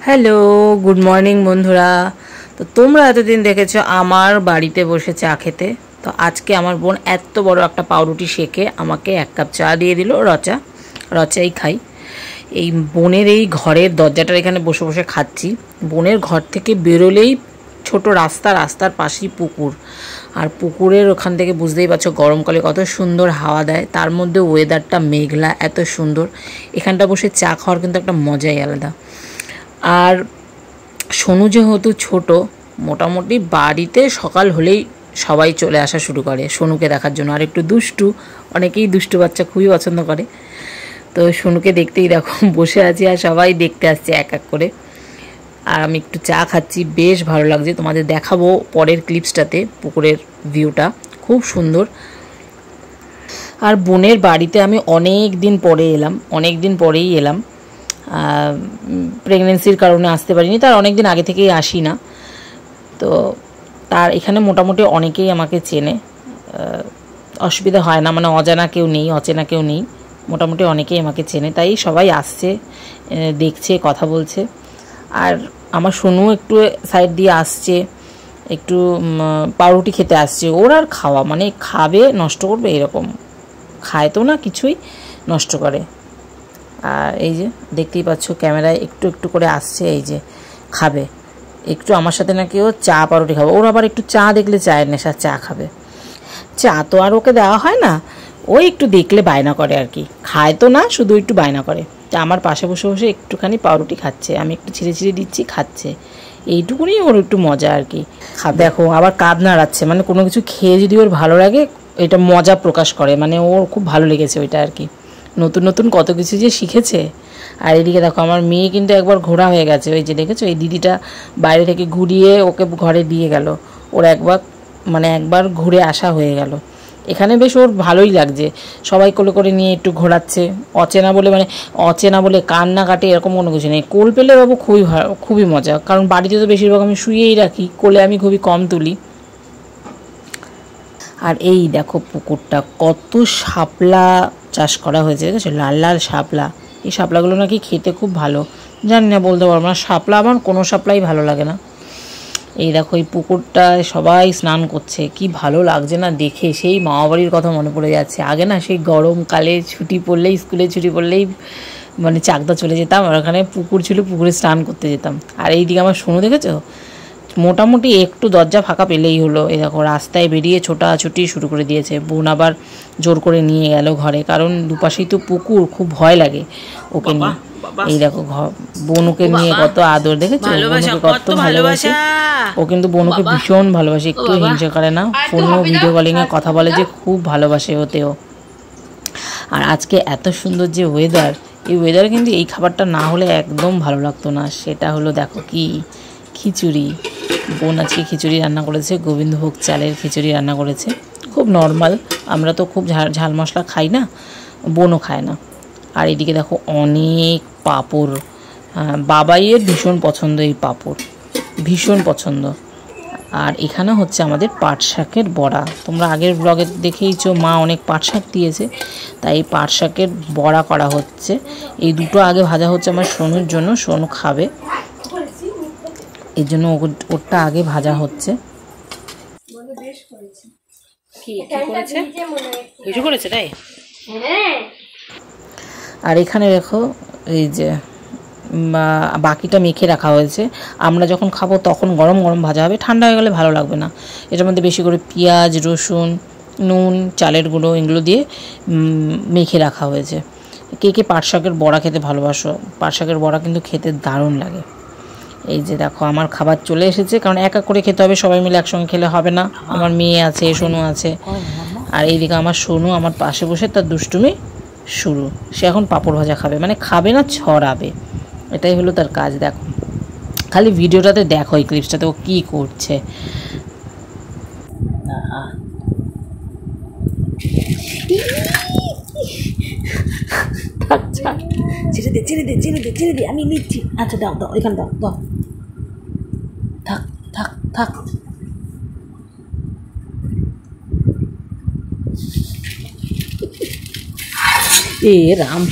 Hello, good morning বন্ধুরা। তো তোমরা এতদিন দেখেছো আমার বাড়িতে বসে চা খেতে। তো আজকে আমার বোন এত বড় একটা পাউরুটি সেকে আমাকে 1 কাপ চা দিয়ে দিল। রচাই খাই। এই বোনের এই ঘরের দরজাটার এখানে বসে বসে খাচ্ছি। বোনের ঘর থেকে বেরোলেই ছোট রাস্তার পাশেই পুকুর। আর পুকুরের ওখান থেকে বুঝতেই পারছো গরমকালে কত সুন্দর হাওয়া দেয়, তার মধ্যে ওয়েদারটা মেঘলা, এত সুন্দর। এখানটা বসে চা খাওয়ার কিন্তু একটা মজাই আলাদা। আর সোনু যেহেতু ছোট, মোটামুটি বাড়িতে সকাল হলেই সবাই চলে আসা শুরু করে সোনুকে দেখার জন্য। আর একটু দুষ্টু, অনেকেই দুষ্টু বাচ্চা খুবই পছন্দ করে। তো সোনুকে দেখতেই দেখো বসে আছি আর সবাই দেখতে আসছে এক এক করে। আর আমি একটু চা খাচ্ছি, বেশ ভালো লাগছে। তোমাদের দেখাবো পরের ক্লিপসটাতে পুকুরের ভিউটা, খুব সুন্দর। আর বোনের বাড়িতে আমি অনেক দিন পরেই এলাম। প্রেগনেন্সির কারণে আসতে পারিনি, তার অনেক দিন আগে থেকেই আসি না। তো তার এখানে মোটামুটি অনেকেই আমাকে চেনে, অসুবিধা হয় না, মানে অচেনা কেউ নেই, মোটামুটি অনেকেই আমাকে চেনে, তাই সবাই আসছে, দেখছে, কথা বলছে। আর আমার সোনু একটু সাইড দিয়ে আসছে, একটু পাউরুটি খেতে আসছে। ওর আর খাওয়া মানে খাবে নষ্ট করবে এরকম, খায় তো না, কিছুই নষ্ট করে। আর এই যে দেখতেই পাচ্ছ ক্যামেরায় একটু একটু করে আসছে, এই যে খাবে একটু আমার সাথে, নাকি ও চা পাউরুটি খাবে। ওর আবার একটু চা দেখলে চায়ের নেশা, চা খাবে। চা তো আর ওকে দেওয়া হয় না, ওই একটু দেখলে বায়না করে আর কি, খায় তো না, শুধু একটু বায়না করে। তা আমার পাশে বসে বসে একটুখানি পাউরুটি খাচ্ছে, আমি একটু ছিঁড়ে দিচ্ছি, খাচ্ছে। এইটুকুনি ওর একটু মজা আর কি। দেখো আবার কাঁধ নাড়াচ্ছে, মানে কোনো কিছু খেয়ে যদি ওর ভালো লাগে এটা মজা প্রকাশ করে, মানে ওর খুব ভালো লেগেছে ওইটা আর কি। নতুন নতুন কত কিছু যে শিখেছে। আর এদিকে দেখো আমার মেয়ে কিন্তু একবার ঘোরা হয়ে গেছে, ওই যে দেখেছো এই দিদিটা বাইরে থেকে ঘুরিয়ে ওকে ঘরে দিয়ে গেল। ওর একবার ঘুরে আসা হয়ে গেল। এখানে বেশ ওর ভালোই লাগছে, সবাই কোলে করে নিয়ে একটু ঘোরাচ্ছে। অচেনা বলে কান্না কাটে এরকম কোনো কিছু নেই। কোল পেলে বাবু খুবই মজা, কারণ বাড়িতে তো বেশিরভাগ আমি শুয়েই রাখি, কোলে আমি খুবই কম তুলি। আর এই দেখো পুকুরটা কত শাপলা চাষ করা হয়েছে, দেখেছো, লাল লাল শাপলা। এই শাপলাগুলো নাকি খেতে খুব ভালো, জানি না, বলতে পারবো না। শাপলা আমার কোনো শাপলাই ভালো লাগে না। এই দেখো এই পুকুরটায় সবাই স্নান করছে, কি ভালো লাগছে না দেখে, সেই মামাবাড়ির কথা মনে পড়ে যাচ্ছে। আগে না সেই গরমকালে স্কুলে ছুটি পড়লেই মানে চাকদা চলে যেতাম, আর ওখানে পুকুর ছিল, পুকুরে স্নান করতে যেতাম। আর এইদিকে আমার সোনু দেখেছো, মোটামুটি একটু দরজা ফাঁকা পেলেই হলো, এই দেখো রাস্তায় বেরিয়ে ছোটাছুটি শুরু করে দিয়েছে। বোন আবার জোর করে নিয়ে গেল ঘরে, কারণ দুপাশেই তো পুকুর, খুব ভয় লাগে ওকে নিয়ে। এই দেখো বোনুকে নিয়ে কত আদর, দেখেছো বোনুকে কত ভালোবাসে ও, কিন্তু বোনুকে ভীষণ ভালোবাসে, একটু হিংসা করে না। ফোনেও ভিডিও কলিংয়ে কথা বলে যে খুব ভালোবাসে ওতেও। আর আজকে এত সুন্দর যে ওয়েদার, এই ওয়েদারে কিন্তু এই খাবারটা না হলে একদম ভালো লাগতো না। সেটা হলো দেখো কি খিচুড়ি। বোন আজকে খিচুড়ি রান্না করেছে, গোবিন্দভোগ চালের খিচুড়ি রান্না করেছে, খুব নর্মাল। আমরা তো খুব ঝাল মশলা খাই না, বোনও খায় না। আর এদিকে দেখো অনেক পাঁপড়, বাবাইয়ের ভীষণ পছন্দ এই পাঁপড়, ভীষণ পছন্দ। আর এখানে হচ্ছে আমাদের পাট শাকের বড়া। তোমরা আগের ব্লগে দেখেইছো মা অনেক পাট শাক দিয়েছে, তাই এই পাট শাকের বড়া করা হচ্ছে। এই দুটো আগে ভাজা হচ্ছে আমার সোনুর জন্য, সোনু খাবে, এর জন্য ওরটা আগে ভাজা হচ্ছে। কিছু করেছে তাই। আর এখানে দেখো এই যে বাকিটা মেখে রাখা হয়েছে, আমরা যখন খাবো তখন গরম গরম ভাজা হবে, ঠান্ডা হয়ে গেলে ভালো লাগবে না। এটার মধ্যে বেশি করে পেঁয়াজ, রসুন, নুন, চালের গুঁড়ো এগুলো দিয়ে মেখে রাখা হয়েছে। কে কে পাট শাকের বড়া খেতে ভালোবাসো, পাট শাকের বড়া কিন্তু খেতে দারুণ লাগে। এই যে দেখো আমার খাবার চলে এসেছে, কারণ এক এক করে খেতে হবে, সবাই মিলে একসঙ্গে খেলে হবে না। আমার মেয়ে আছে, সোনু আছে, আর এইদিকে আমার সোনু আমার পাশে বসে তার দুষ্টুমি শুরু। সে এখন পাঁপড় ভাজা খাবে, মানে খাবে না, ছড়াবে, এটাই হলো তার কাজ। দেখো খালি ভিডিওটাতে দেখো, এই ক্লিপসটাতে ও কী করছে। ছেড়ে দে, আমি নিচ্ছি। আচ্ছা দাও এখানে দাও, থাক। এ রাম।